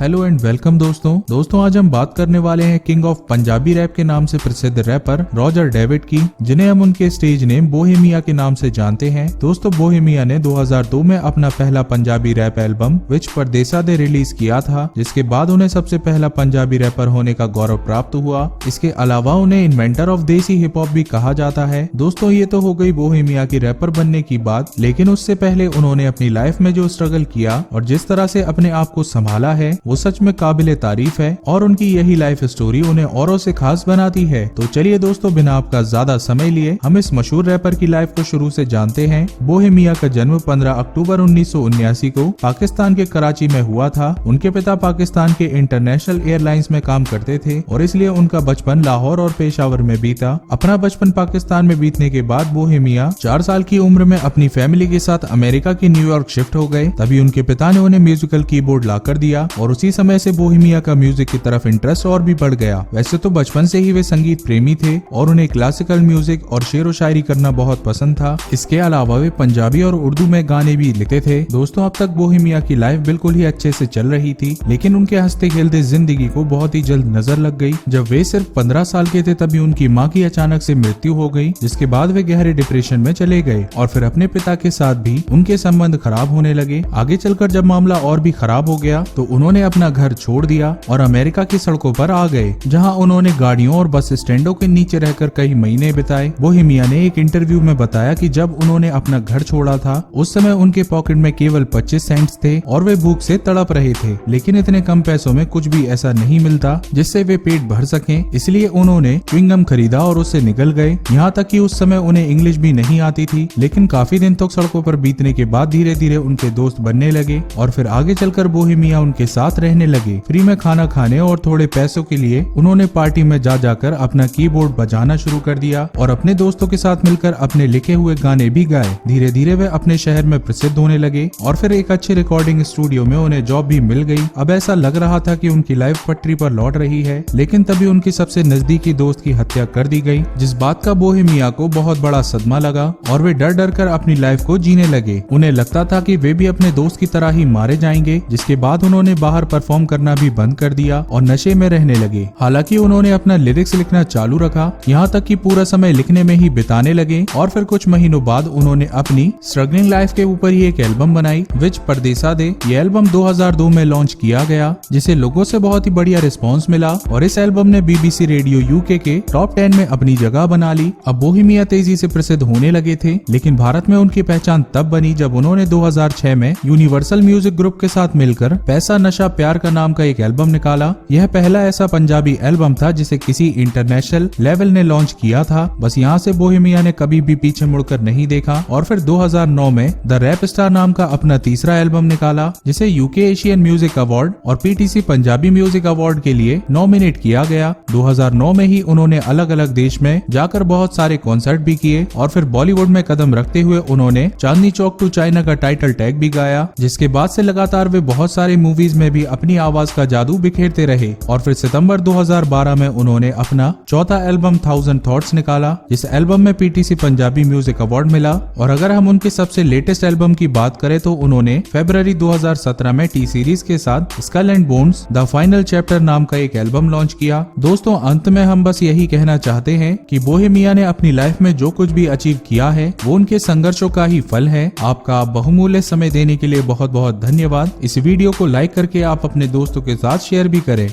Hello and welcome दोस्तों आज हम बात करने वाले हैं किंग ऑफ पंजाबी रैप के नाम से प्रसिद्ध रैपर रॉजर डेविड की, जिन्हें हम उनके स्टेज नेम बोहेमिया के नाम से जानते हैं। दोस्तों बोहेमिया ने 2002 में अपना पहला पंजाबी रैप एल्बम विच परदेसा दे रिलीज किया था, जिसके बाद उन्हें सबसे पहला पंजाबी रैपर होने का गौरव प्राप्त हुआ। इसके अलावा उन्हें इन्वेंटर ऑफ देसी हिप हॉप भी कहा जाता है। दोस्तों ये तो हो गई बोहेमिया की रैपर बनने की बात, लेकिन उससे पहले उन्होंने अपनी लाइफ में जो स्ट्रगल किया और जिस तरह से अपने आप को संभाला है वो सच में काबिले तारीफ है, और उनकी यही लाइफ स्टोरी उन्हें औरों से खास बनाती है। तो चलिए दोस्तों, बिना आपका ज्यादा समय लिए हम इस मशहूर रैपर की लाइफ को शुरू से जानते हैं। बोहेमिया का जन्म 15 अक्टूबर 1979 को पाकिस्तान के कराची में हुआ था। उनके पिता पाकिस्तान के इंटरनेशनल एयरलाइंस में काम करते थे और इसलिए उनका बचपन लाहौर और पेशावर में बीता। अपना बचपन पाकिस्तान में बीतने के बाद बोहेमिया 4 साल की उम्र में अपनी फैमिली के साथ अमेरिका की न्यूयॉर्क शिफ्ट हो गए। तभी उनके पिता ने उन्हें म्यूजिकल कीबोर्ड ला कर दिया और उसी समय से बोहेमिया का म्यूजिक की तरफ इंटरेस्ट और भी बढ़ गया। वैसे तो बचपन से ही वे संगीत प्रेमी थे और उन्हें क्लासिकल म्यूजिक और शेर व शायरी करना बहुत पसंद था। इसके अलावा वे पंजाबी और उर्दू में गाने भी लिखते थे। दोस्तों अब तक बोहेमिया की लाइफ बिल्कुल ही अच्छे से चल रही थी, लेकिन उनके हंसते खेलते जिंदगी को बहुत ही जल्द नजर लग गई। जब वे सिर्फ 15 साल के थे तभी उनकी माँ की अचानक से मृत्यु हो गई, जिसके बाद वे गहरे डिप्रेशन में चले गए और फिर अपने पिता के साथ भी उनके संबंध खराब होने लगे। आगे चलकर जब मामला और भी खराब हो गया तो उन्होंने अपना घर छोड़ दिया और अमेरिका की सड़कों पर आ गए, जहां उन्होंने गाड़ियों और बस स्टैंडों के नीचे रहकर कई महीने बिताए। बोहेमिया ने एक इंटरव्यू में बताया कि जब उन्होंने अपना घर छोड़ा था उस समय उनके पॉकेट में केवल 25 सेंट्स थे और वे भूख से तड़प रहे थे, लेकिन इतने कम पैसों में कुछ भी ऐसा नहीं मिलता जिससे वे पेट भर सकें। इसलिए उन्होंने च्युइंगम खरीदा और उससे निकल गए। यहाँ तक कि उस समय उन्हें इंग्लिश भी नहीं आती थी, लेकिन काफी दिन तक सड़कों पर बीतने के बाद धीरे धीरे उनके दोस्त बनने लगे और फिर आगे चलकर बोहेमिया उनके साथ रहने लगे। फ्री में खाना खाने और थोड़े पैसों के लिए उन्होंने पार्टी में जा जाकर अपना कीबोर्ड बजाना शुरू कर दिया और अपने दोस्तों के साथ मिलकर अपने लिखे हुए गाने भी गाए। धीरे धीरे वे अपने शहर में प्रसिद्ध होने लगे और फिर एक अच्छे रिकॉर्डिंग स्टूडियो में उन्हें जॉब भी मिल गई। अब ऐसा लग रहा था कि उनकी लाइफ पटरी पर लौट रही है, लेकिन तभी उनकी सबसे नजदीकी दोस्त की हत्या कर दी गई, जिस बात का बोहेमिया को बहुत बड़ा सदमा लगा और वे डर डर कर अपनी लाइफ को जीने लगे। उन्हें लगता था कि वे भी अपने दोस्त की तरह ही मारे जाएंगे, जिसके बाद उन्होंने बाहर परफॉर्म करना भी बंद कर दिया और नशे में रहने लगे। हालांकि उन्होंने अपना लिरिक्स लिखना चालू रखा, यहाँ तक कि पूरा समय लिखने में ही बिताने लगे और फिर कुछ महीनों बाद उन्होंने अपनी स्ट्रगलिंग लाइफ के ऊपर ही एक एल्बम बनाई विच परदेसा दे। ये एल्बम 2002 में लॉन्च किया गया, जिसे लोगों से बहुत ही बढ़िया रिस्पॉन्स मिला और इस एल्बम ने BBC रेडियो UK के टॉप 10 में अपनी जगह बना ली। अब बोहेमिया तेजी से प्रसिद्ध होने लगे थे, लेकिन भारत में उनकी पहचान तब बनी जब उन्होंने 2006 में यूनिवर्सल म्यूजिक ग्रुप के साथ मिलकर पैसा नशा प्यार का नाम का एक एल्बम निकाला। यह पहला ऐसा पंजाबी एल्बम था जिसे किसी इंटरनेशनल लेवल ने लॉन्च किया था। बस यहाँ से बोहेमिया ने कभी भी पीछे मुड़कर नहीं देखा और फिर 2009 में द रैप स्टार नाम का अपना तीसरा एल्बम निकाला, जिसे UK एशियन म्यूजिक अवार्ड और PTC पंजाबी म्यूजिक अवार्ड के लिए नॉमिनेट किया गया। 2009 में ही उन्होंने अलग अलग देश में जाकर बहुत सारे कॉन्सर्ट भी किए और फिर बॉलीवुड में कदम रखते हुए उन्होंने चांदनी चौक टू चाइना का टाइटल टैग भी गाया, जिसके बाद से लगातार वे बहुत सारे मूवीज में भी अपनी आवाज का जादू बिखेरते रहे और फिर सितंबर 2012 में उन्होंने अपना चौथा एल्बम 1000 थॉट्स निकाला, जिस एल्बम में PTC पंजाबी म्यूजिक अवार्ड मिला। और अगर हम उनके सबसे लेटेस्ट एल्बम की बात करें तो उन्होंने फरवरी 2017 में T सीरीज के साथ skull and bones the final chapter नाम का एक एल्बम लॉन्च किया। दोस्तों अंत में हम बस यही कहना चाहते हैं कि बोहेमिया ने अपनी लाइफ में जो कुछ भी अचीव किया है वो उनके संघर्षों का ही फल है। आपका बहुमूल्य समय देने के लिए बहुत बहुत धन्यवाद। इस वीडियो को लाइक करके आप अपने दोस्तों के साथ शेयर भी करें।